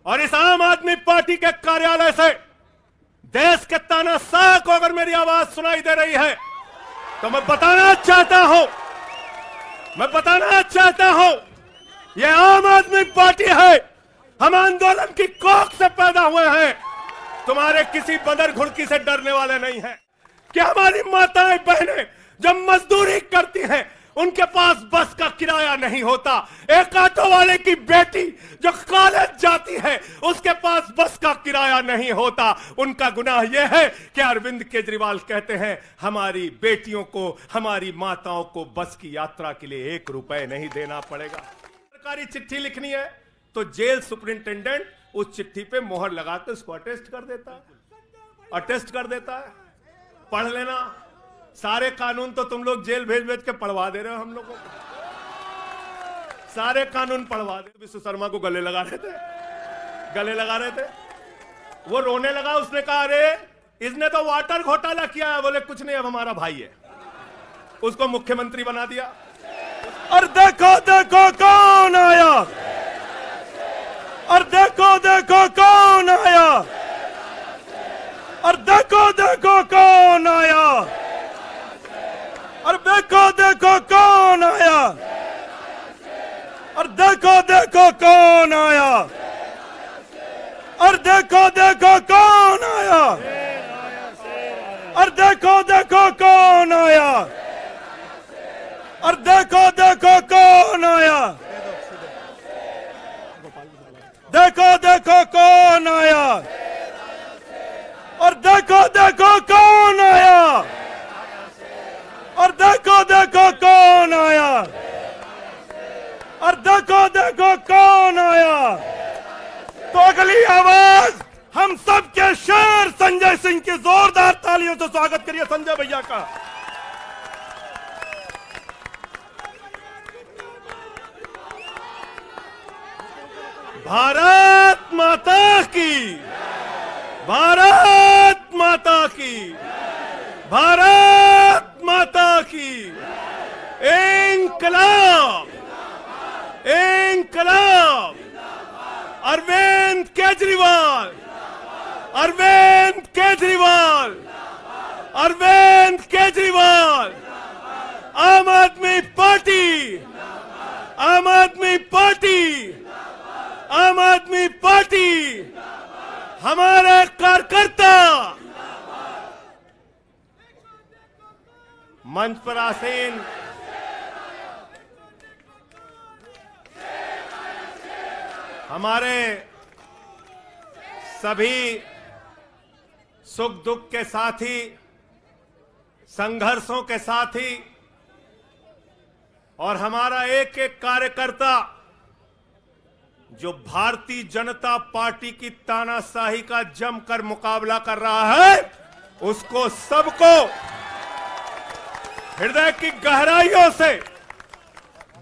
और इस आम आदमी पार्टी के कार्यालय से देश के तानाशाह को अगर मेरी आवाज सुनाई दे रही है तो मैं बताना चाहता हूं यह आम आदमी पार्टी है। हम आंदोलन की कोख से पैदा हुए हैं, तुम्हारे किसी बंदर घुड़की से डरने वाले नहीं हैं। कि हमारी माताएं बहनें जब मजदूरी करती हैं उनके पास बस का किराया नहीं होता। एक ऑटो वाले की बेटी जो कॉलेज जाती है उसके पास बस का किराया नहीं होता। उनका गुनाह यह है कि अरविंद केजरीवाल कहते हैं हमारी बेटियों को, हमारी माताओं को बस की यात्रा के लिए 1 रुपए नहीं देना पड़ेगा। सरकारी चिट्ठी लिखनी है तो जेल सुपरिंटेंडेंट उस चिट्ठी पे मोहर लगाकर उसको अटेस्ट कर देता है। पढ़ लेना, सारे कानून तो तुम लोग जेल भेज के पढ़वा दे रहे हो हम लोगों को। सारे कानून पढ़वा दे। विश्व शर्मा को गले लगा रहे थे, वो रोने लगा। उसने कहा अरे इसने तो वाटर घोटाला किया है। बोले कुछ नहीं, अब हमारा भाई है। उसको मुख्यमंत्री बना दिया। और देखो कौन आया, और देखो कौन आया, और देखो कौन आया, और देखो कौन आया, और देखो कौन आया, और देखो कौन आया, और देखो कौन आया, और देखो कौन आया, देखो कौन आया, और देखो कौन आया, और देखो कौन आया, और देखो कौन आया। तो अगली आवाज हम सब के शेर संजय सिंह की जोरदार तालियों से स्वागत करिए संजय भैया का। भारत माता की, भारत माता की, भारत माता की। इंकलाब, इंकलाब। अरविंद केजरीवाल, अरविंद केजरीवाल, अरविंद केजरीवाल। आम आदमी पार्टी, आम आदमी पार्टी, आम आदमी पार्टी। हमारे कार्यकर्ता मंच पर आसीन हमारे सभी सुख दुख के साथी, संघर्षों के साथी और हमारा एक एक कार्यकर्ता जो भारतीय जनता पार्टी की तानाशाही का जमकर मुकाबला कर रहा है, उसको सबको हृदय की गहराइयों से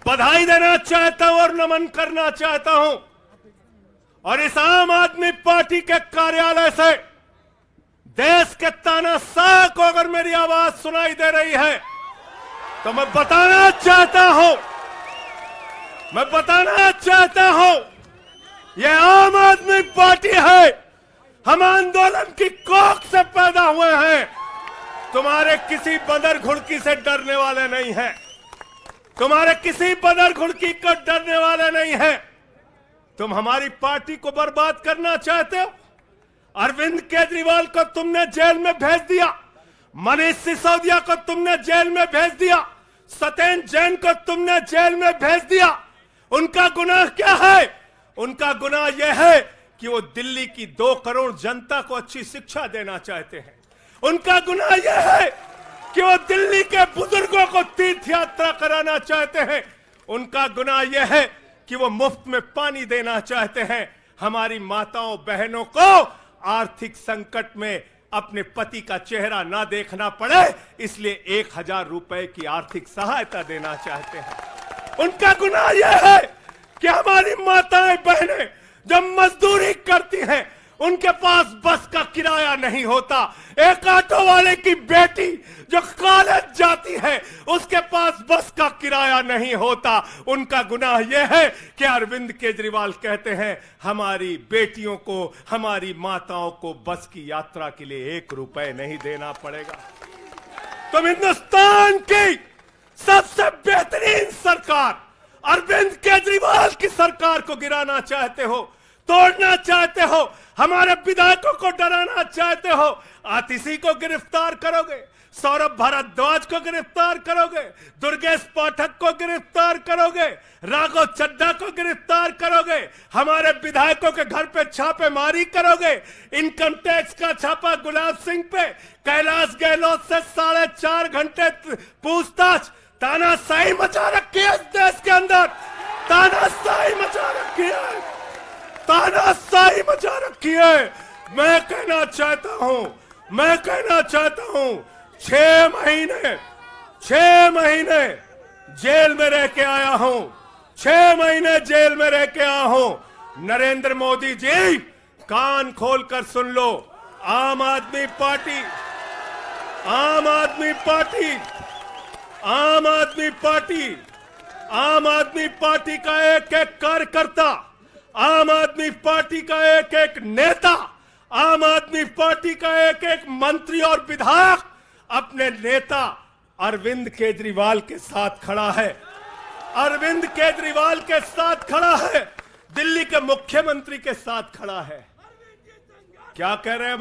बधाई देना चाहता हूं और नमन करना चाहता हूं। और इस आम आदमी पार्टी के कार्यालय से देश के तानाशाह को अगर मेरी आवाज सुनाई दे रही है तो मैं बताना चाहता हूं यह आम आदमी पार्टी है। हम आंदोलन की कोख से पैदा हुए हैं, तुम्हारे किसी बंदर घुड़की से डरने वाले नहीं हैं। तुम्हारे किसी बंदर घुड़की को डरने वाले नहीं हैं। तुम हमारी पार्टी को बर्बाद करना चाहते हो। अरविंद केजरीवाल को तुमने जेल में भेज दिया, मनीष सिसोदिया को तुमने जेल में भेज दिया, सत्येंद्र जैन को तुमने जेल में भेज दिया। उनका गुनाह क्या है? उनका गुनाह यह है कि वो दिल्ली की 2 करोड़ जनता को अच्छी शिक्षा देना चाहते हैं। उनका गुनाह यह है कि वो दिल्ली के बुजुर्गों को तीर्थ यात्रा कराना चाहते हैं। उनका गुनाह यह है कि वो मुफ्त में पानी देना चाहते हैं। हमारी माताओं बहनों को आर्थिक संकट में अपने पति का चेहरा ना देखना पड़े, इसलिए 1000 रुपए की आर्थिक सहायता देना चाहते हैं। उनका गुनाह यह है कि हमारी माताएं बहनें जब मजदूरी करती हैं उनके पास बस का किराया नहीं होता। एक ऑटो वाले की बेटी जो कॉलेज जाती है उसके पास बस का किराया नहीं होता। उनका गुनाह यह है कि अरविंद केजरीवाल कहते हैं हमारी बेटियों को, हमारी माताओं को बस की यात्रा के लिए 1 रुपए नहीं देना पड़ेगा। तुम हिंदुस्तान की सबसे बेहतरीन सरकार अरविंद केजरीवाल की सरकार को गिराना चाहते हो, तोड़ना चाहते हो, हमारे विधायकों को डराना चाहते हो। आतिशी को गिरफ्तार करोगे, सौरभ भारद्वाज को गिरफ्तार करोगे, दुर्गेश पाठक को गिरफ्तार करोगे, राघव चड्ढा को गिरफ्तार करोगे, हमारे विधायकों के घर पे छापेमारी करोगे, इनकम टैक्स का छापा गुलाब सिंह पे, कैलाश गहलोत से 4.5 घंटे पूछताछ। तानाशाही मचा रखी है इस देश के अंदर, तानाशाही मचा रखी है, तानाशाही मचा रखी है। मैं कहना चाहता हूं 6 महीने जेल में रह के आया हूं, 6 महीने जेल में रह के आया हूं। नरेंद्र मोदी जी कान खोलकर सुन लो, आम आदमी पार्टी का एक कार्यकर्ता, आम आदमी पार्टी का एक नेता, आम आदमी पार्टी का एक मंत्री और विधायक अपने नेता अरविंद केजरीवाल के साथ खड़ा है, अरविंद केजरीवाल के साथ खड़ा है, दिल्ली के मुख्यमंत्री के साथ खड़ा है। क्या कह रहे हैं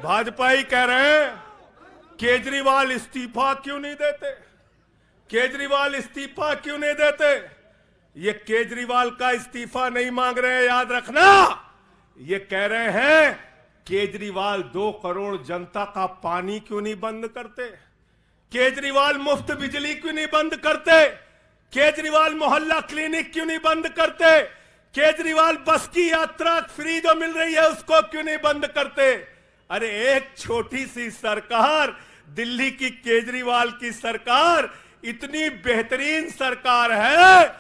भाजपाई कह रहे हैं केजरीवाल इस्तीफा क्यों नहीं देते, केजरीवाल इस्तीफा क्यों नहीं देते। ये केजरीवाल का इस्तीफा नहीं मांग रहे हैं, याद रखना, ये कह रहे हैं केजरीवाल 2 करोड़ जनता का पानी क्यों नहीं बंद करते, केजरीवाल मुफ्त बिजली क्यों नहीं बंद करते, केजरीवाल मोहल्ला क्लिनिक क्यों नहीं बंद करते, केजरीवाल बस की यात्रा फ्री जो मिल रही है उसको क्यों नहीं बंद करते। अरे एक छोटी सी सरकार, दिल्ली की केजरीवाल की सरकार इतनी बेहतरीन सरकार है,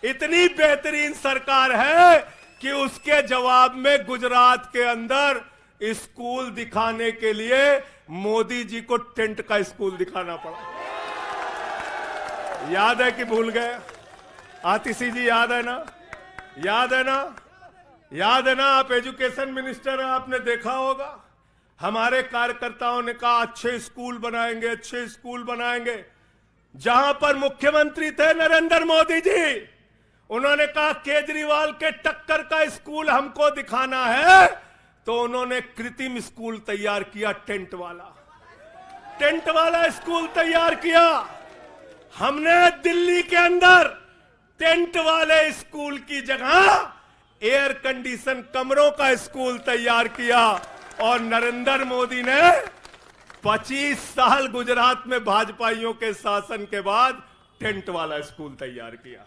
इतनी बेहतरीन सरकार है कि उसके जवाब में गुजरात के अंदर स्कूल दिखाने के लिए मोदी जी को टेंट का स्कूल दिखाना पड़ा। याद है कि भूल गए? आतिशी जी याद है ना, याद है ना, याद है ना। आप एजुकेशन मिनिस्टर हैं, आपने देखा होगा हमारे कार्यकर्ताओं ने कहा अच्छे स्कूल बनाएंगे, अच्छे स्कूल बनाएंगे। जहां पर मुख्यमंत्री थे नरेंद्र मोदी जी, उन्होंने कहा केजरीवाल के टक्कर का स्कूल हमको दिखाना है, तो उन्होंने कृत्रिम स्कूल तैयार किया, टेंट वाला स्कूल तैयार किया। हमने दिल्ली के अंदर टेंट वाले स्कूल की जगह एयर कंडीशन कमरों का स्कूल तैयार किया, और नरेंद्र मोदी ने 25 साल गुजरात में भाजपाइयों के शासन के बाद टेंट वाला स्कूल तैयार किया।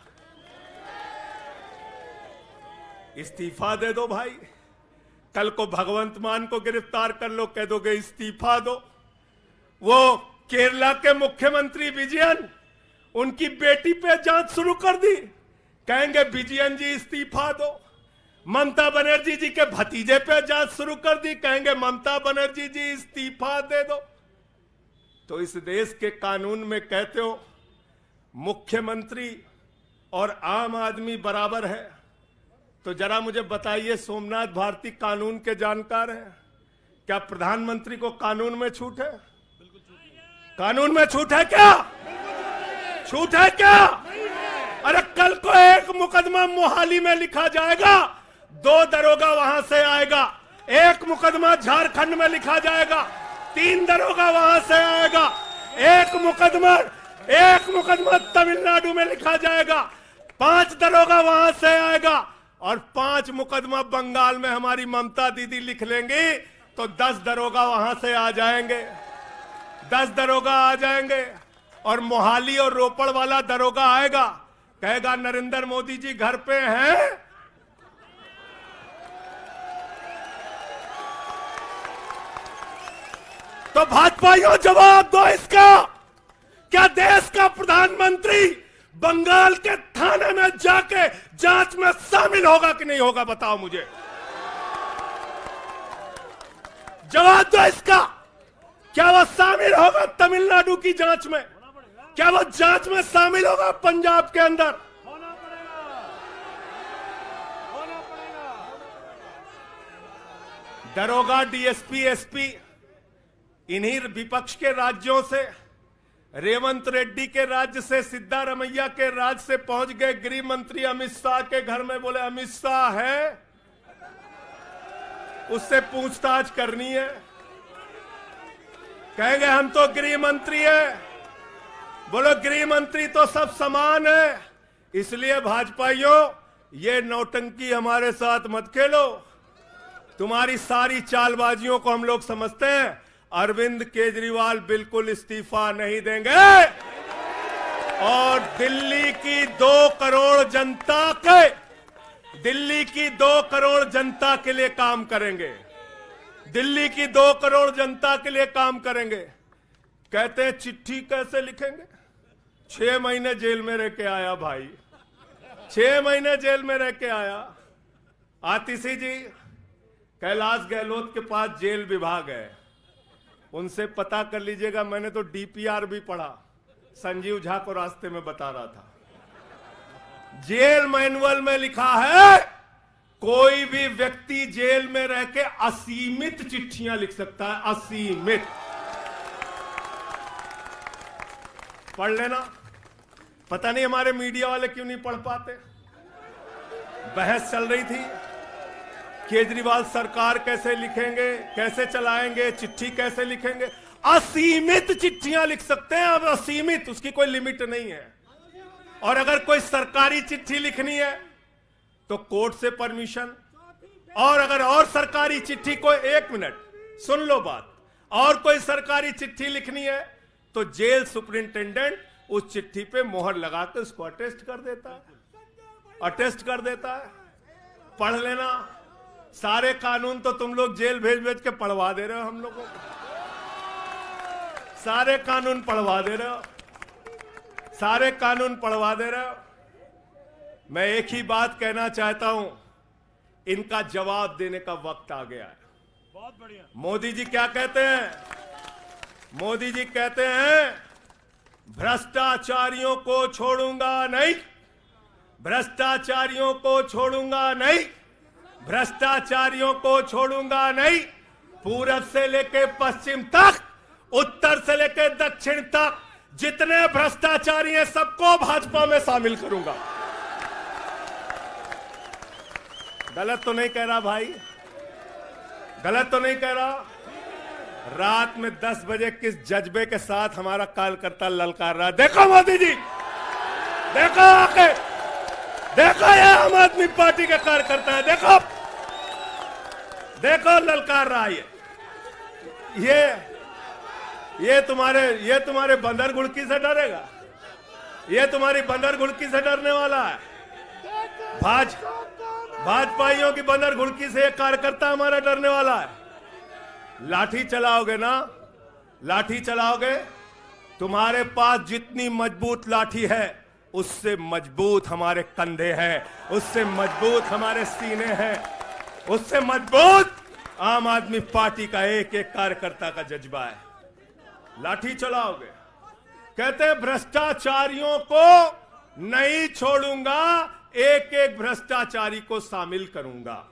इस्तीफा दे दो भाई, कल को भगवंत मान को गिरफ्तार कर लो, कह दोगे इस्तीफा दो। वो केरला के मुख्यमंत्री विजयन, उनकी बेटी पे जांच शुरू कर दी, कहेंगे विजयन जी इस्तीफा दो। ममता बनर्जी जी के भतीजे पे जांच शुरू कर दी, कहेंगे ममता बनर्जी जी इस्तीफा दे दो। तो इस देश के कानून में कहते हो मुख्यमंत्री और आम आदमी बराबर है, तो जरा मुझे बताइए, सोमनाथ भारती कानून के जानकार हैं, क्या प्रधानमंत्री को कानून में छूट है? कानून में छूट है क्या? छूट है क्या? अरे कल को एक मुकदमा मोहाली में लिखा जाएगा, 2 दरोगा वहां से आएगा, एक मुकदमा झारखंड में लिखा जाएगा, 3 दरोगा वहां से आएगा, एक मुकदमा तमिलनाडु में लिखा जाएगा, 5 दरोगा वहां से आएगा, और 5 मुकदमा बंगाल में हमारी ममता दीदी लिख लेंगी, तो 10 दरोगा वहां से आ जाएंगे, 10 दरोगा आ जाएंगे। और मोहाली और रोपड़ वाला दरोगा आएगा, कहेगा नरेंद्र मोदी जी घर पे हैं, तो भाजपाइयों जवाब दो इसका। क्या देश का प्रधानमंत्री बंगाल के थाने में जाके जांच में शामिल होगा कि नहीं होगा? बताओ मुझे। जवाब दो इसका। क्या वो शामिल होगा तमिलनाडु की जांच में? क्या वो जांच में शामिल होगा पंजाब के अंदर? दरोगा, डीएसपी, एसपी इन्हीं विपक्ष के राज्यों से, रेवंत रेड्डी के राज्य से, सिद्धारमैया के राज्य से पहुंच गए गृह मंत्री अमित शाह के घर में। बोले अमित शाह है, उससे पूछताछ करनी है। कहेंगे हम तो गृह मंत्री है। बोलो गृह मंत्री तो सब समान है। इसलिए भाजपाइयों, ये नौटंकी हमारे साथ मत खेलो। तुम्हारी सारी चालबाजियों को हम लोग समझते हैं। अरविंद केजरीवाल बिल्कुल इस्तीफा नहीं देंगे और दिल्ली की 2 करोड़ जनता के लिए काम करेंगे। दिल्ली की 2 करोड़ जनता के लिए काम करेंगे। कहते हैं चिट्ठी कैसे लिखेंगे? 6 महीने जेल में रह के आया भाई, 6 महीने जेल में रह के आया। आतिशी जी, कैलाश गहलोत के पास जेल विभाग है, उनसे पता कर लीजिएगा। मैंने तो डीपीआर भी पढ़ा, संजीव झा को रास्ते में बता रहा था। जेल मैनुअल में लिखा है कोई भी व्यक्ति जेल में रह के असीमित चिट्ठियां लिख सकता है, असीमित। पढ़ लेना। पता नहीं हमारे मीडिया वाले क्यों नहीं पढ़ पाते। बहस चल रही थी, केजरीवाल सरकार कैसे लिखेंगे, कैसे चलाएंगे, चिट्ठी कैसे लिखेंगे। असीमित चिट्ठियां लिख सकते हैं अब, असीमित, उसकी कोई लिमिट नहीं है। और अगर कोई सरकारी चिट्ठी लिखनी है तो कोर्ट से परमिशन, और अगर और सरकारी चिट्ठी को, 1 मिनट सुन लो बात, और कोई सरकारी चिट्ठी लिखनी है तो जेल सुपरिंटेंडेंट उस चिट्ठी पे मोहर लगा के उसको अटेस्ट कर देता है, अटेस्ट कर देता है। पढ़ लेना। सारे कानून तो तुम लोग जेल भेज भेज के पढ़वा दे रहे हो हम लोगों को, सारे कानून पढ़वा दे रहे हो, सारे कानून पढ़वा दे रहे हो। मैं एक ही बात कहना चाहता हूं, इनका जवाब देने का वक्त आ गया है। बहुत बढ़िया। मोदी जी क्या कहते हैं? मोदी जी कहते हैं भ्रष्टाचारियों को छोड़ूंगा नहीं, भ्रष्टाचारियों को छोड़ूंगा नहीं, भ्रष्टाचारियों को छोड़ूंगा नहीं। पूरब से लेकर पश्चिम तक, उत्तर से लेकर दक्षिण तक जितने भ्रष्टाचारी हैं सबको भाजपा में शामिल करूंगा। गलत तो नहीं कह रहा भाई? गलत तो नहीं कह रहा? रात में 10 बजे किस जज्बे के साथ हमारा कार्यकर्ता ललकार रहा। देखो मोदी जी, देखो आके, देखो ये आम आदमी पार्टी के कार्यकर्ता है, देखो देखो ललकार रहा है। ये तुम्हारे बंदर गुड़की से डरेगा? ये तुम्हारी बंदर गुड़की से डरने वाला है? भाजपाइयों की बंदर गुड़की से एक कार्यकर्ता हमारा डरने वाला है? लाठी चलाओगे ना, लाठी चलाओगे। तुम्हारे पास जितनी मजबूत लाठी है उससे मजबूत हमारे कंधे हैं, उससे मजबूत हमारे सीने हैं, उससे मजबूत आम आदमी पार्टी का एक एक कार्यकर्ता का जज्बा है। लाठी चलाओगे। कहते हैं भ्रष्टाचारियों को नहीं छोड़ूंगा, एक एक भ्रष्टाचारी को शामिल करूंगा।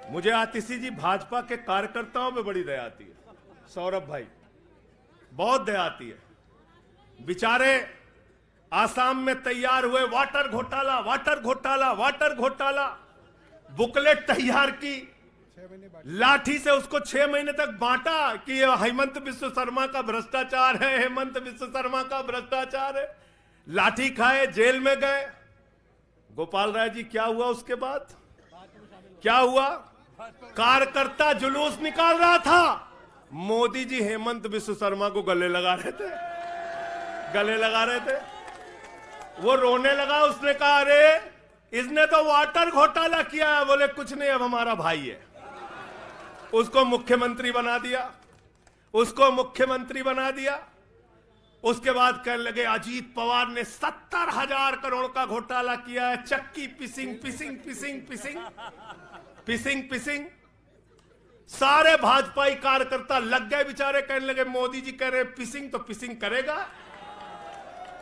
मुझे आतिशी जी, भाजपा के कार्यकर्ताओं में बड़ी दया आती है। सौरभ भाई, बहुत दया आती है। बेचारे आसाम में तैयार हुए, वाटर घोटाला, वाटर घोटाला, वाटर घोटाला, बुकलेट तैयार की, लाठी से उसको 6 महीने तक बांटा कि ये हेमंत बिस्व शर्मा का भ्रष्टाचार है, हेमंत बिस्व शर्मा का भ्रष्टाचार है। लाठी खाए, जेल में गए। गोपाल राय जी, क्या हुआ उसके बाद? क्या हुआ? कार्यकर्ता जुलूस निकाल रहा था, मोदी जी हेमंत बिस्व शर्मा को गले लगा रहे थे, गले लगा रहे थे। वो रोने लगा, उसने कहा अरे इसने तो वाटर घोटाला किया है। बोले कुछ नहीं, अब हमारा भाई है। उसको मुख्यमंत्री बना दिया, उसको मुख्यमंत्री बना दिया। उसके बाद कहने लगे अजीत पवार ने 70,000 करोड़ का घोटाला किया है, चक्की पिसिंग पिसिंग पिसिंग पिसिंग पिसिंग पिसिंग। सारे भाजपाई कार्यकर्ता लग गए बेचारे, कहने लगे मोदी जी कह रहे पिसिंग, तो पिसिंग करेगा।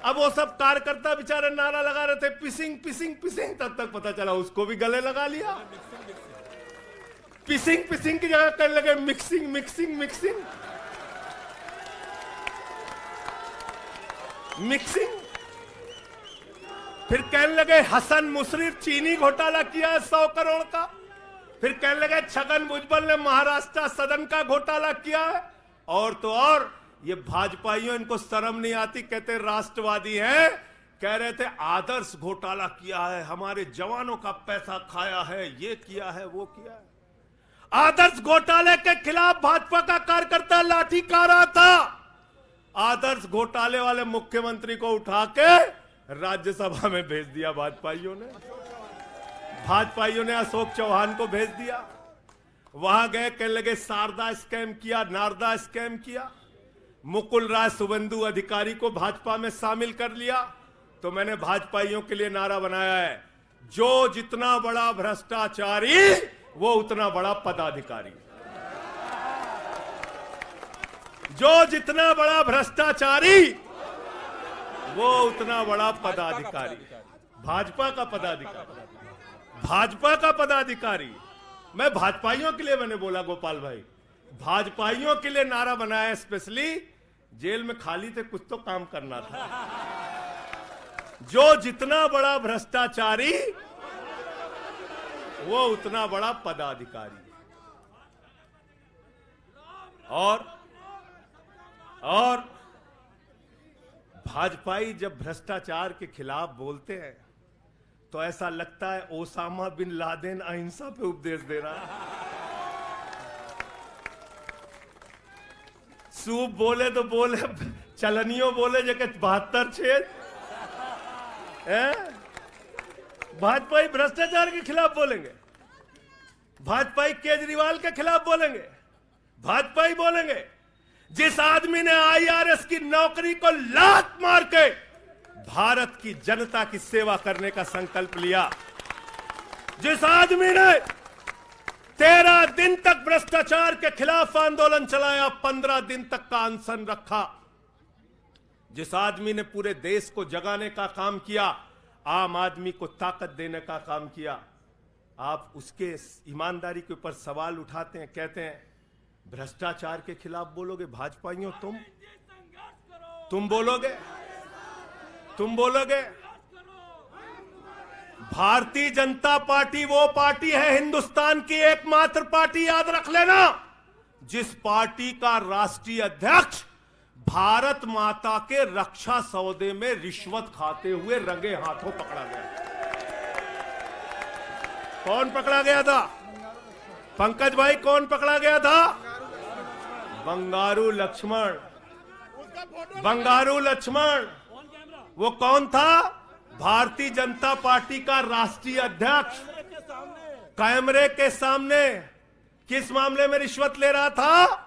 अब वो सब कार्यकर्ता बेचारे नारा लगा रहे थे पिसिंग पिसिंग पिसिंग, तब तक पता चला उसको भी गले लगा लिया। पिसिंग पिसिंग की जगह कहने लगे मिक्सिंग मिक्सिंग मिक्सिंग मिक्सिंग। फिर कहने लगे हसन मुशर्रफ चीनी घोटाला किया है 100 करोड़ का। फिर कहने लगे छगन भुजबल ने महाराष्ट्र सदन का घोटाला किया है। और तो और ये भाजपाइयों, इनको शर्म नहीं आती, कहते राष्ट्रवादी हैं, कह रहे थे आदर्श घोटाला किया है, हमारे जवानों का पैसा खाया है, ये किया है वो किया है। आदर्श घोटाले के खिलाफ भाजपा का कार्यकर्ता लाठी खा रहा था। आदर्श घोटाले वाले मुख्यमंत्री को उठा के राज्यसभा में भेज दिया भाजपाइयों ने। भाजपाइयों ने अशोक चौहान को भेज दिया। वहां गए, कहने लगे शारदा स्कैम किया, नारदा स्कैम किया। मुकुल राय शुभेंदु अधिकारी को भाजपा में शामिल कर लिया। तो मैंने भाजपाइयों के लिए नारा बनाया है, जो जितना बड़ा भ्रष्टाचारी वो उतना बड़ा पदाधिकारी। जो जितना बड़ा भ्रष्टाचारी वो उतना बड़ा पदाधिकारी। भाजपा का पदाधिकारी, भाजपा का पदाधिकारी। मैं भाजपाइयों के लिए मैंने बोला गोपाल भाई, भाजपाइयों के लिए नारा बनाया स्पेशली। जेल में खाली थे, कुछ तो काम करना था। जो जितना बड़ा भ्रष्टाचारी वो उतना बड़ा पदाधिकारी। और भाजपाई जब भ्रष्टाचार के खिलाफ बोलते हैं तो ऐसा लगता है ओसामा बिन लादेन अहिंसा पे उपदेश दे रहा है। सूप बोले तो बोले, चलनियों बोले जगह 72 छेद। भाजपाई भ्रष्टाचार के खिलाफ बोलेंगे, भाजपाई केजरीवाल के खिलाफ बोलेंगे, भाजपाई बोलेंगे जिस आदमी ने IRS की नौकरी को लात मार के भारत की जनता की सेवा करने का संकल्प लिया, जिस आदमी ने 13 दिन तक भ्रष्टाचार के खिलाफ आंदोलन चलाया, 15 दिन तक का अनशन रखा, जिस आदमी ने पूरे देश को जगाने का काम किया, आम आदमी को ताकत देने का काम किया, आप उसके ईमानदारी के ऊपर सवाल उठाते हैं, कहते हैं भ्रष्टाचार के खिलाफ बोलोगे। भाजपाइयों तुम बोलोगे, तुम बोलोगे। भारतीय जनता पार्टी वो पार्टी है, हिंदुस्तान की एकमात्र पार्टी, याद रख लेना, जिस पार्टी का राष्ट्रीय अध्यक्ष भारत माता के रक्षा सौदे में रिश्वत खाते हुए रंगे हाथों पकड़ा गया। कौन पकड़ा गया था? पंकज भाई, कौन पकड़ा गया था? बंगारू लक्ष्मण। बंगारू लक्ष्मण वो कौन था? भारतीय जनता पार्टी का राष्ट्रीय अध्यक्ष। कैमरे के सामने किस मामले में रिश्वत ले रहा था?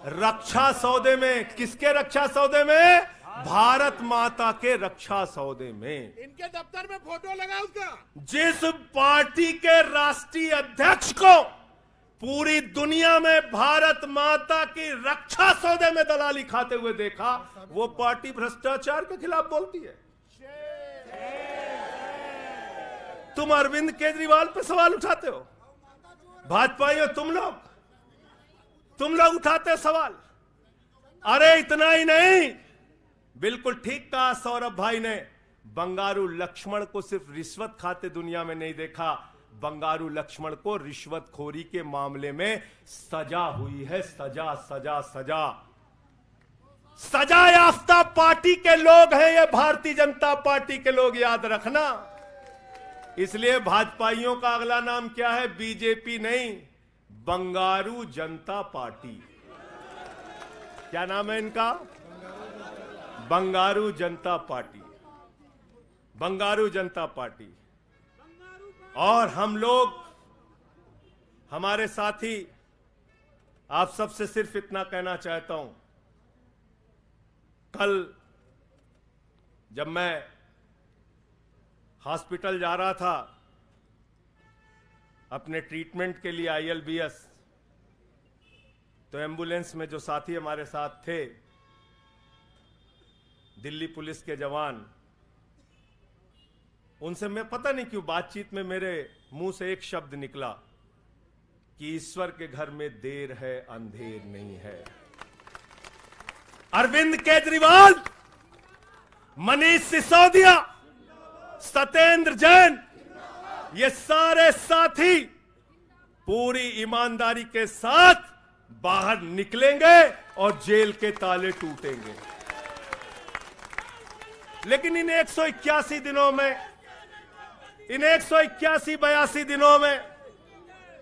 रक्षा सौदे में। किसके रक्षा सौदे में? भारत माता के रक्षा सौदे में। इनके दफ्तर में फोटो लगा उसका। जिस पार्टी के राष्ट्रीय अध्यक्ष को पूरी दुनिया में भारत माता की रक्षा सौदे में दलाली खाते हुए देखा, वो पार्टी भ्रष्टाचार के खिलाफ बोलती है। तुम अरविंद केजरीवाल पे सवाल उठाते हो, भाजपाइयों तुम लोग उठाते हो सवाल। अरे इतना ही नहीं, बिल्कुल ठीक कहा सौरभ भाई ने, बंगारू लक्ष्मण को सिर्फ रिश्वत खाते दुनिया में नहीं देखा, बंगारू लक्ष्मण को रिश्वतखोरी के मामले में सजा हुई है। सजा सजा सजा सजा याफ्ता पार्टी के लोग हैं ये भारतीय जनता पार्टी के लोग, याद रखना। इसलिए भाजपाइयों का अगला नाम क्या है? बीजेपी नहीं, बंगारू जनता पार्टी। क्या नाम है इनका? बंगारू जनता पार्टी। बंगारू जनता पार्टी। और हम लोग, हमारे साथी, आप सबसे सिर्फ इतना कहना चाहता हूं, कल जब मैं हॉस्पिटल जा रहा था अपने ट्रीटमेंट के लिए ILBS, तो एम्बुलेंस में जो साथी हमारे साथ थे, दिल्ली पुलिस के जवान, उनसे मैं पता नहीं क्यों बातचीत में मेरे मुंह से एक शब्द निकला कि ईश्वर के घर में देर है अंधेर नहीं है। अरविंद केजरीवाल, मनीष सिसोदिया, सत्येंद्र जैन, ये सारे साथी पूरी ईमानदारी के साथ बाहर निकलेंगे और जेल के ताले टूटेंगे। लेकिन इन 181 दिनों में, इन 181-82 दिनों में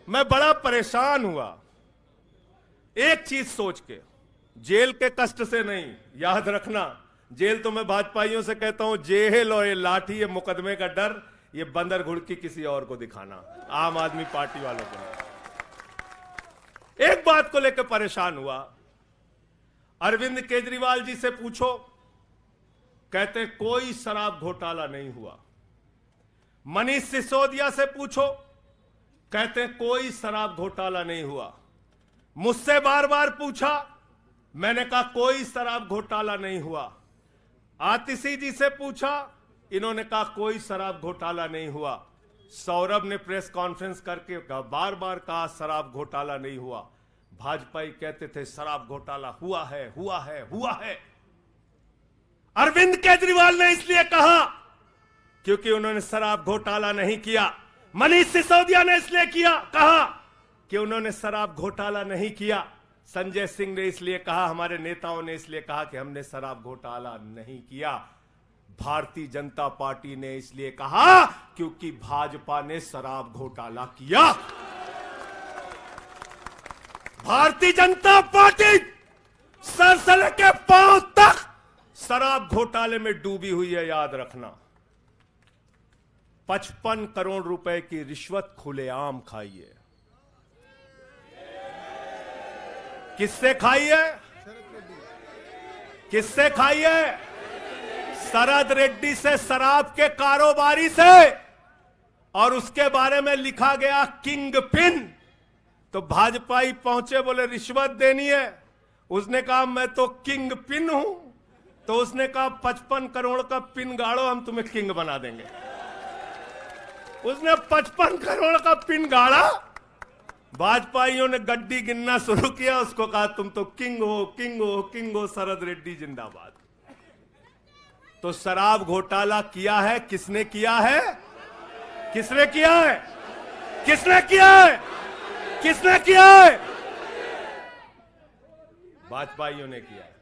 मैं बड़ा परेशान हुआ, एक चीज सोच के, जेल के कष्ट से नहीं। याद रखना, जेल तो मैं भाजपाइयों से कहता हूं, जेल और ये लाठी, ये मुकदमे का डर, ये बंदर घुड़की किसी और को दिखाना, आम आदमी पार्टी वालों को नहीं। एक बात को लेकर परेशान हुआ। अरविंद केजरीवाल जी से पूछो, कहते कोई शराब घोटाला नहीं हुआ। मनीष सिसोदिया से पूछो, कहते कोई शराब घोटाला नहीं हुआ। मुझसे बार बार पूछा, मैंने कहा कोई शराब घोटाला नहीं हुआ। आतिशी जी से पूछा, इन्होंने कहा कोई शराब घोटाला नहीं हुआ। सौरभ ने प्रेस कॉन्फ्रेंस करके बार बार कहा शराब घोटाला नहीं हुआ। भाजपाई कहते थे शराब घोटाला हुआ है, हुआ है, हुआ है। अरविंद केजरीवाल ने इसलिए कहा क्योंकि उन्होंने शराब घोटाला नहीं किया। मनीष सिसोदिया ने इसलिए कहा कि उन्होंने शराब घोटाला नहीं किया। संजय सिंह ने इसलिए कहा, हमारे नेताओं ने इसलिए कहा कि हमने शराब घोटाला नहीं किया। भारतीय जनता पार्टी ने इसलिए कहा क्योंकि भाजपा ने शराब घोटाला किया। भारतीय जनता पार्टी सर से लेकर पांव तक शराब घोटाले में डूबी हुई है, याद रखना। 55 करोड़ रुपए की रिश्वत खुलेआम खाई है। किससे खाई है? किससे खाई है? शरद रेड्डी से, शराब के कारोबारी से। और उसके बारे में लिखा गया किंग पिन। तो भाजपाई पहुंचे, बोले रिश्वत देनी है। उसने कहा मैं तो किंग पिन हूं। तो उसने कहा 55 करोड़ का पिन गाड़ो, हम तुम्हें किंग बना देंगे। उसने 55 करोड़ का पिन गाड़ा। भाजपाइयों ने गड्डी गिनना शुरू किया, उसको कहा तुम तो किंग हो, किंग हो, किंग हो, शरद रेड्डी जिंदाबाद। तो शराब घोटाला किया है, किसने किया है? किसने किया है? किसने किया है? किसने किया है? भाजपाइयों ने किया है।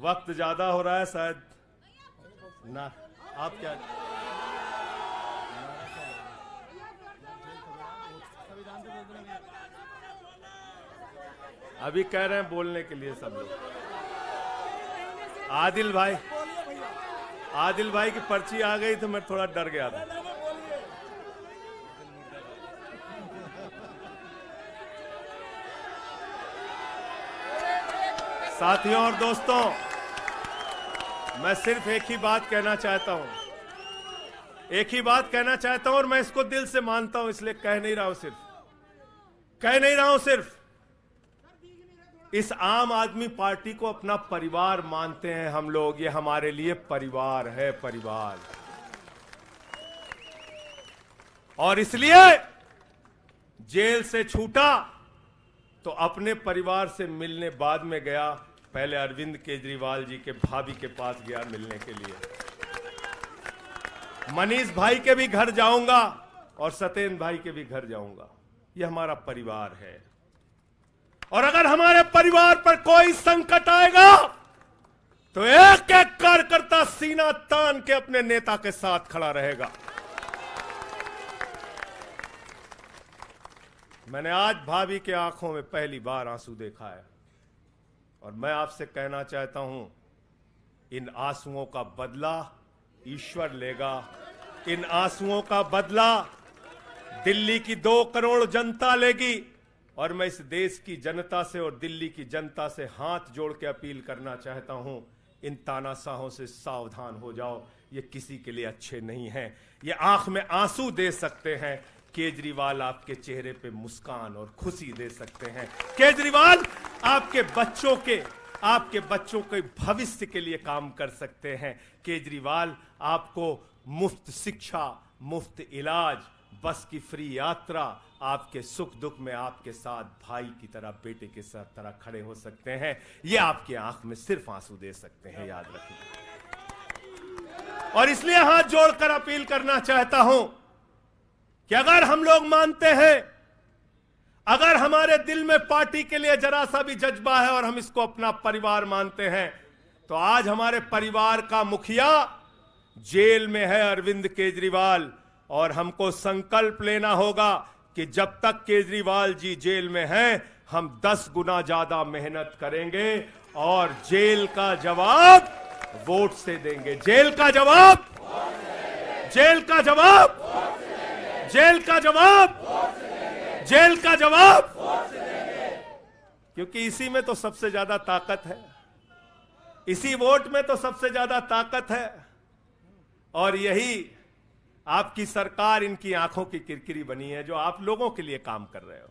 वक्त ज्यादा हो रहा है शायद ना, आप क्या? अभी कह रहे हैं बोलने के लिए सब लोग। आदिल भाई की पर्ची आ गई तो मैं थोड़ा डर गया था। साथियों और दोस्तों, मैं सिर्फ एक ही बात कहना चाहता हूं, एक ही बात कहना चाहता हूं, और मैं इसको दिल से मानता हूं, इसलिए कह नहीं रहा हूं सिर्फ। इस आम आदमी पार्टी को अपना परिवार मानते हैं हम लोग। ये हमारे लिए परिवार है, परिवार। और इसलिए जेल से छूटा तो अपने परिवार से मिलने बाद में गया। पहले अरविंद केजरीवाल जी के भाभी के पास गया मिलने के लिए। मनीष भाई के भी घर जाऊंगा और सत्येंद्र भाई के भी घर जाऊंगा। ये हमारा परिवार है। और अगर हमारे परिवार पर कोई संकट आएगा तो एक एक कार्यकर्ता सीना तान के अपने नेता के साथ खड़ा रहेगा। मैंने आज भाभी के आंखों में पहली बार आंसू देखा है और मैं आपसे कहना चाहता हूं, इन आंसुओं का बदला ईश्वर लेगा। इन आंसुओं का बदला दिल्ली की 2 करोड़ जनता लेगी। और मैं इस देश की जनता से और दिल्ली की जनता से हाथ जोड़ के अपील करना चाहता हूं, इन तानाशाहों से सावधान हो जाओ। ये किसी के लिए अच्छे नहीं हैं। ये आंख में आंसू दे सकते हैं, केजरीवाल आपके चेहरे पे मुस्कान और खुशी दे सकते हैं। केजरीवाल आपके बच्चों के भविष्य के लिए काम कर सकते हैं। केजरीवाल आपको मुफ्त शिक्षा, मुफ्त इलाज, बस की फ्री यात्रा, आपके सुख दुख में आपके साथ भाई की तरह, बेटे के साथ तरह खड़े हो सकते हैं। ये आपकी आंख में सिर्फ आंसू दे सकते हैं, याद रखना। और इसलिए हाथ जोड़कर अपील करना चाहता हूं कि अगर हम लोग मानते हैं, अगर हमारे दिल में पार्टी के लिए जरा सा भी जज्बा है और हम इसको अपना परिवार मानते हैं, तो आज हमारे परिवार का मुखिया जेल में है, अरविंद केजरीवाल, और हमको संकल्प लेना होगा कि जब तक केजरीवाल जी जेल में हैं, हम 10 गुना ज्यादा मेहनत करेंगे और जेल का जवाब वोट से देंगे। जेल का जवाब, जेल का जवाब, जेल का जवाब, जेल का जवाब, क्योंकि इसी में तो सबसे ज्यादा ताकत है, इसी वोट में तो सबसे ज्यादा ताकत है। और यही आपकी सरकार इनकी आंखों की किरकिरी बनी है, जो आप लोगों के लिए काम कर रहे हो।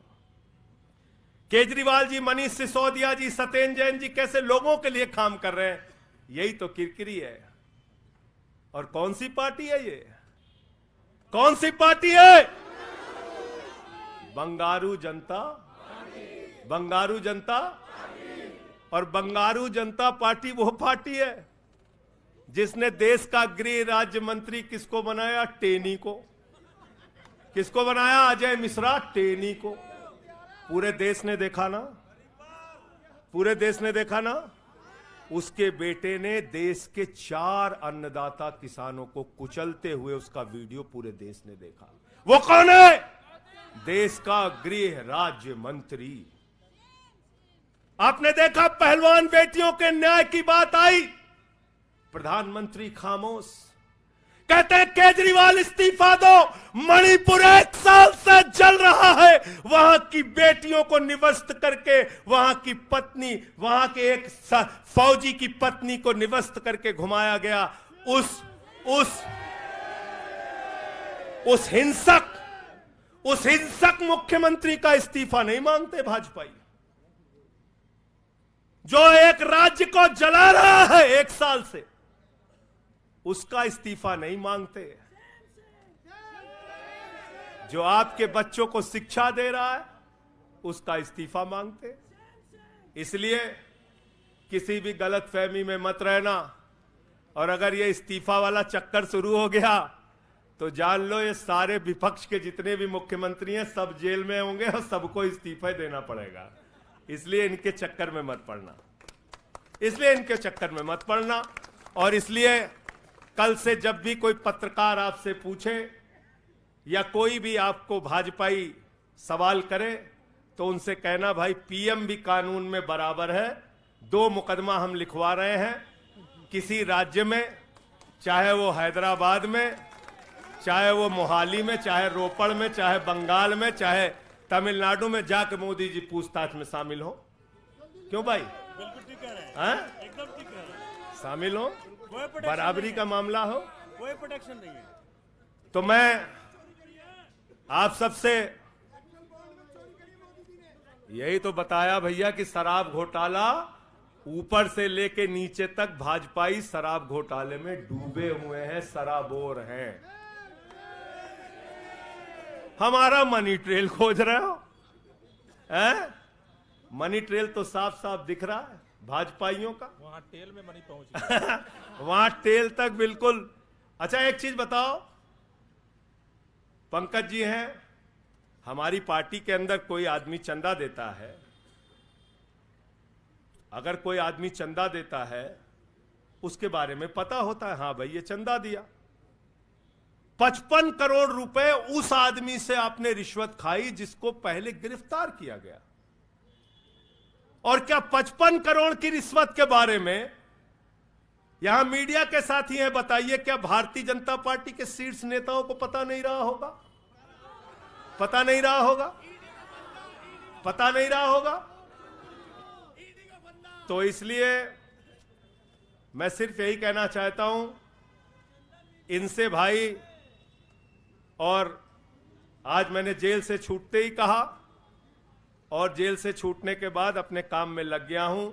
केजरीवाल जी, मनीष सिसोदिया जी, सत्येंद्र जैन जी कैसे लोगों के लिए काम कर रहे हैं, यही तो किरकिरी है। और कौन सी पार्टी है ये? कौन सी पार्टी है? बंगारू जनता, बंगारू जनता। और बंगारू जनता पार्टी वो पार्टी है जिसने देश का गृह राज्य मंत्री किसको बनाया? टेनी को। किसको बनाया? अजय मिश्रा टेनी को। पूरे देश ने देखा ना, पूरे देश ने देखा ना। उसके बेटे ने देश के 4 अन्नदाता किसानों को कुचलते हुए उसका वीडियो पूरे देश ने देखा। वो कौन है? देश का गृह राज्य मंत्री। आपने देखा पहलवान बेटियों के न्याय की बात आई, प्रधानमंत्री खामोश। कहते हैं केजरीवाल इस्तीफा दो, मणिपुर 1 साल से जल रहा है, वहां की बेटियों को निवस्त करके, वहां की पत्नी, वहां के एक फौजी की पत्नी को निवस्त करके घुमाया गया। उस हिंसक मुख्यमंत्री का इस्तीफा नहीं मांगते भाजपाई, जो एक राज्य को जला रहा है 1 साल से, उसका इस्तीफा नहीं मांगते। जो आपके बच्चों को शिक्षा दे रहा है, उसका इस्तीफा मांगते। इसलिए किसी भी गलतफहमी में मत रहना। और अगर ये इस्तीफा वाला चक्कर शुरू हो गया तो जान लो, ये सारे विपक्ष के जितने भी मुख्यमंत्री हैं सब जेल में होंगे और सबको इस्तीफा देना पड़ेगा। इसलिए इनके चक्कर में मत पड़ना, इसलिए इनके चक्कर में मत पड़ना। और इसलिए कल से जब भी कोई पत्रकार आपसे पूछे या कोई भी आपको भाजपाई सवाल करे, तो उनसे कहना, भाई पीएम भी कानून में बराबर है। 2 मुकदमा हम लिखवा रहे हैं किसी राज्य में, चाहे वो हैदराबाद में, चाहे वो मोहाली में, चाहे रोपड़ में, चाहे बंगाल में, चाहे तमिलनाडु में, जाके मोदी जी पूछताछ में शामिल हो। क्यों भाई? बिल्कुल ठीक कह रहे हैं, एकदम ठीक कह रहे हैं। शामिल हो, बराबरी का मामला हो, कोई प्रोटेक्शन नहीं है। तो मैं आप सबसे यही तो बताया भैया कि शराब घोटाला ऊपर से लेके नीचे तक भाजपाई शराब घोटाले में डूबे हुए हैं, सराबोर हैं। हमारा मनी ट्रेल खोज रहे हो? मनी ट्रेल तो साफ साफ दिख रहा है भाजपाइयों का। वहां टेल में मनी पहुंच वहां टेल तक बिल्कुल। अच्छा एक चीज बताओ, पंकज जी हैं, हमारी पार्टी के अंदर कोई आदमी चंदा देता है, अगर कोई आदमी चंदा देता है उसके बारे में पता होता है, हाँ भाई ये चंदा दिया। 55 करोड़ रुपए उस आदमी से आपने रिश्वत खाई जिसको पहले गिरफ्तार किया गया। और क्या 55 करोड़ की रिश्वत के बारे में यहां मीडिया के साथी हैं, बताइए क्या भारतीय जनता पार्टी के शीर्ष नेताओं को पता नहीं रहा होगा? पता नहीं रहा होगा? पता नहीं रहा होगा? तो इसलिए मैं सिर्फ यही कहना चाहता हूं, इनसे भाई और आज मैंने जेल से छूटते ही कहा और जेल से छूटने के बाद अपने काम में लग गया हूं।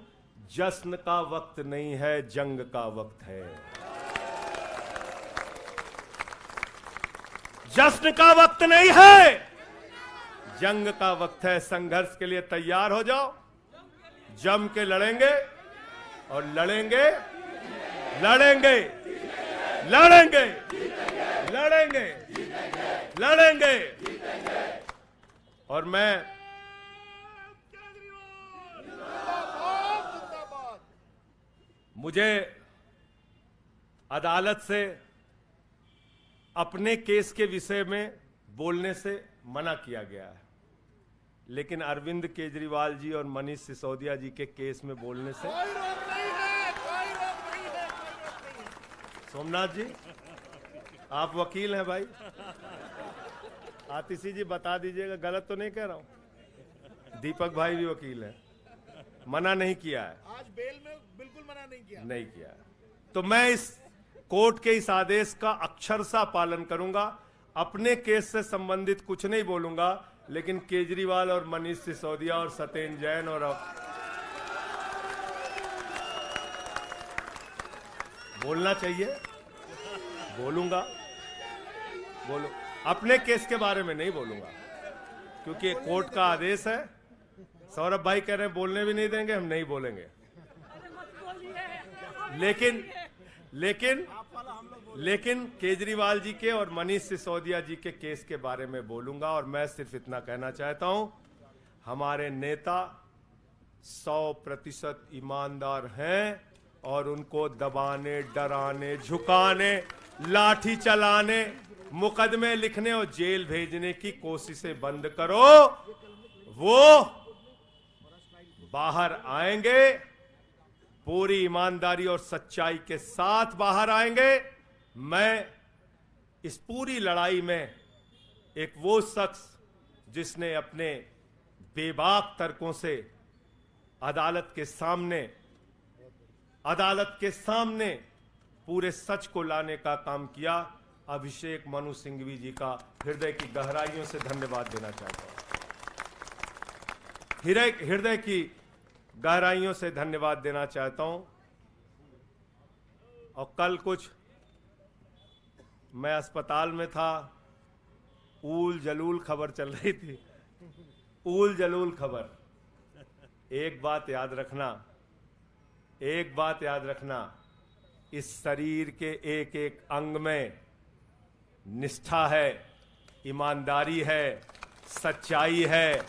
जश्न का वक्त नहीं है, जंग का वक्त है। जश्न का वक्त नहीं है, जंग का वक्त है। संघर्ष के लिए तैयार हो जाओ, जम के लड़ेंगे और लड़ेंगे लड़ेंगे लड़ेंगे लड़ेंगे लड़ेंगे। और मैं मुझे अदालत से अपने केस के विषय में बोलने से मना किया गया है, लेकिन अरविंद केजरीवाल जी और मनीष सिसोदिया जी के केस में बोलने से कोई रोक नहीं है, कोई रोक नहीं है। सोमनाथ जी, आप वकील हैं भाई, आतिशी जी बता दीजिएगा, गलत तो नहीं कह रहा हूं। दीपक भाई भी वकील हैं, मना नहीं किया है। आज बेल में बिल्कुल मना नहीं किया है। तो मैं इस कोर्ट के इस आदेश का अक्षरशः पालन करूंगा। अपने केस से संबंधित कुछ नहीं बोलूंगा, लेकिन केजरीवाल और मनीष सिसोदिया और सत्येंद्र जैन और बोलना चाहिए, बोलूंगा, बोलो। अपने केस के बारे में नहीं बोलूंगा, क्योंकि कोर्ट का आदेश है। सौरभ भाई कह रहे हैं बोलने भी नहीं देंगे, हम नहीं बोलेंगे। लेकिन केजरीवाल जी के और मनीष सिसोदिया जी के केस के बारे में बोलूंगा। और मैं सिर्फ इतना कहना चाहता हूं, हमारे नेता 100% ईमानदार हैं और उनको दबाने, डराने, झुकाने, लाठी चलाने, मुकदमे लिखने और जेल भेजने की कोशिशें बंद करो। वो बाहर आएंगे, पूरी ईमानदारी और सच्चाई के साथ बाहर आएंगे। मैं इस पूरी लड़ाई में एक वो शख्स जिसने अपने बेबाक तर्कों से अदालत के सामने पूरे सच को लाने का काम किया, अभिषेक मनु सिंघवी जी का हृदय की गहराइयों से धन्यवाद देना चाहता हूं। हृदय की गहराइयों से धन्यवाद देना चाहता हूं। और कल कुछ मैं अस्पताल में था, ऊल जलूल खबर चल रही थी, ऊल जलूल खबर। एक बात याद रखना, इस शरीर के एक एक अंग में निष्ठा है, ईमानदारी है, सच्चाई है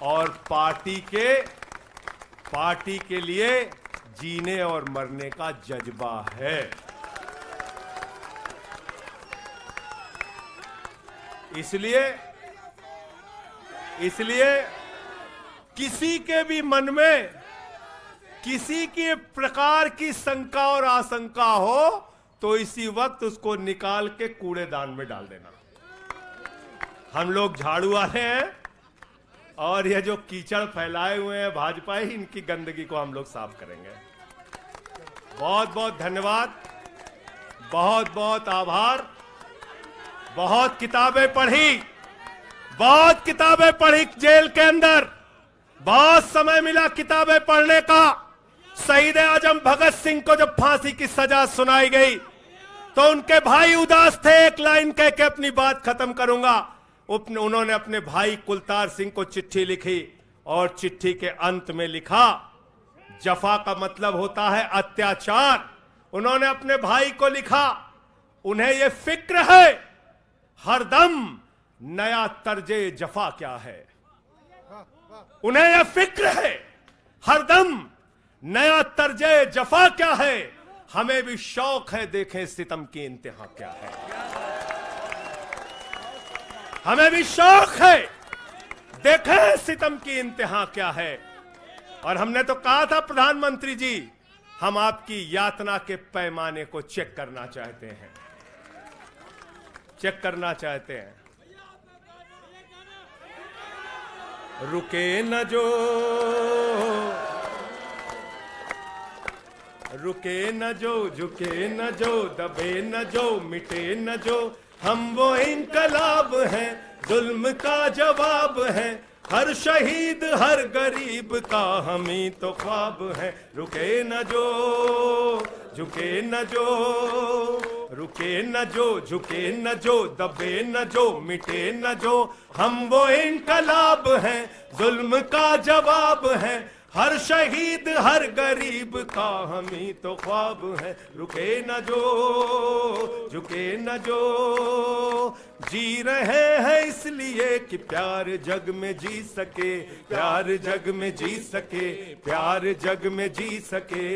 और पार्टी के लिए जीने और मरने का जज्बा है। इसलिए किसी के भी मन में किसी के प्रकार की शंका और आशंका हो तो इसी वक्त उसको निकाल के कूड़ेदान में डाल देना। हम लोग झाड़ू वाले हैं और ये जो कीचड़ फैलाए हुए हैं भाजपा ही, इनकी गंदगी को हम लोग साफ करेंगे। बहुत बहुत धन्यवाद, बहुत बहुत आभार। बहुत किताबें पढ़ी जेल के अंदर, बहुत समय मिला किताबें पढ़ने का। शहीद आजम भगत सिंह को जब फांसी की सजा सुनाई गई तो उनके भाई उदास थे। एक लाइन कह के अपनी बात खत्म करूंगा। उन्होंने अपने भाई कुलतार सिंह को चिट्ठी लिखी और चिट्ठी के अंत में लिखा, जफा का मतलब होता है अत्याचार। उन्होंने अपने भाई को लिखा, उन्हें यह फिक्र है हरदम नया तर्जे जफा क्या है। उन्हें यह फिक्र है हरदम नया तर्जे जफा क्या है। हमें भी शौक है देखें सितम की इंतहा क्या है। हमें भी शौक है देखें सितम की इंतहा क्या है। और हमने तो कहा था प्रधानमंत्री जी, हम आपकी यातना के पैमाने को चेक करना चाहते हैं, रुके न जो रुके न जो, झुके न जो, दबे न जो, मिटे न जो, हम वो इंकलाब हैं, जुल्म का जवाब है, हर शहीद हर गरीब का हम ही तो ख्वाब है। रुके न जो, झुके न जो, रुके न जो, झुके न जो, दबे न जो, मिटे न जो, हम वो इंकलाब हैं, जुल्म का जवाब है, हर शहीद हर गरीब का हम ही तो ख्वाब है। रुके न जो, झुके न जो, जी रहे हैं इसलिए कि प्यार जग में जी सके, प्यार जग में जी सके, प्यार जग में जी सके।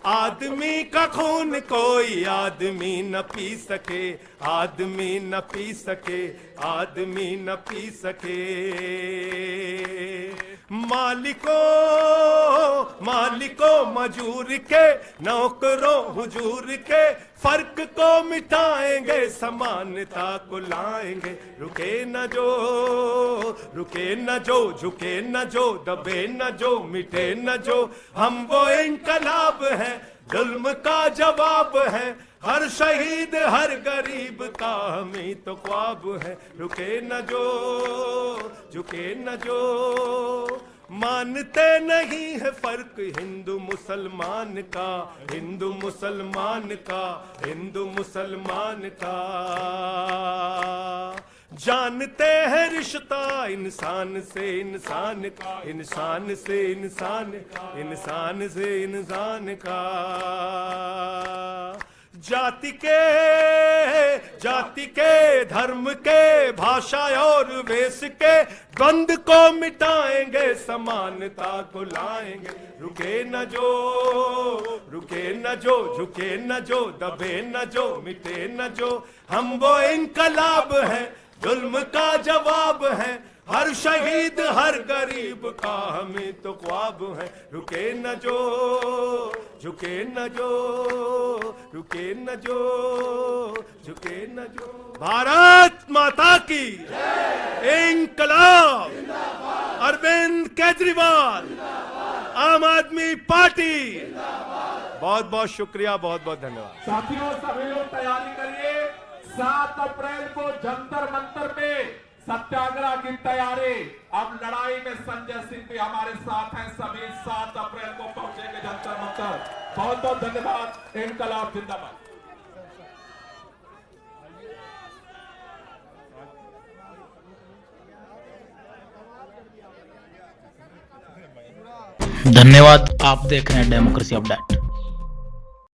आदमी का खून कोई आदमी न पी सके, आदमी न पी सके, आदमी न पी सके। मालिकों मालिकों मजूर के, नौकरों हुजूर के, फर्क को मिटाएंगे, समानता को लाएंगे। रुके न जो, रुके न जो, झुके न जो, दबे न जो, मिटे न जो, हम वो इंकलाब है, जुल्म का जवाब है, हर शहीद हर गरीब का हम ही तो ख्वाब है। रुके न जो, झुके न जो, मानते नहीं है फर्क हिंदू मुसलमान का, हिंदू मुसलमान का, हिंदू मुसलमान का। जानते हैं रिश्ता इंसान से इंसान का, इंसान से इंसान, इंसान से इंसान का। जाति के धर्म के भाषा और वेश के द्वंद को मिटाएंगे, समानता को लाएंगे। रुके न जो, रुके न जो, झुके न जो, दबे न जो, मिटे न जो, हम वो इंकलाब है, जुल्म का जवाब है, हर शहीद हर गरीब का हमें तो ख्वाब है। रुके न जो, झुके न जो, रुके न जो, झुके न जो। भारत माता की इंकलाब, अरविंद केजरीवाल, आम आदमी पार्टी। बहुत बहुत शुक्रिया, बहुत बहुत धन्यवाद। साथियों सभी लोग तैयारी करिए, 7 अप्रैल को जंतर मंतर पे सत्याग्रह की तैयारी। अब लड़ाई में संजय सिंह भी हमारे साथ हैं, सभी 7 अप्रैल को पहुंचेंगे जंतर मंतर। बहुत बहुत धन्यवाद। इंकलाब जिंदाबाद। धन्यवाद। आप देख रहे हैं डेमोक्रेसी अपडेट।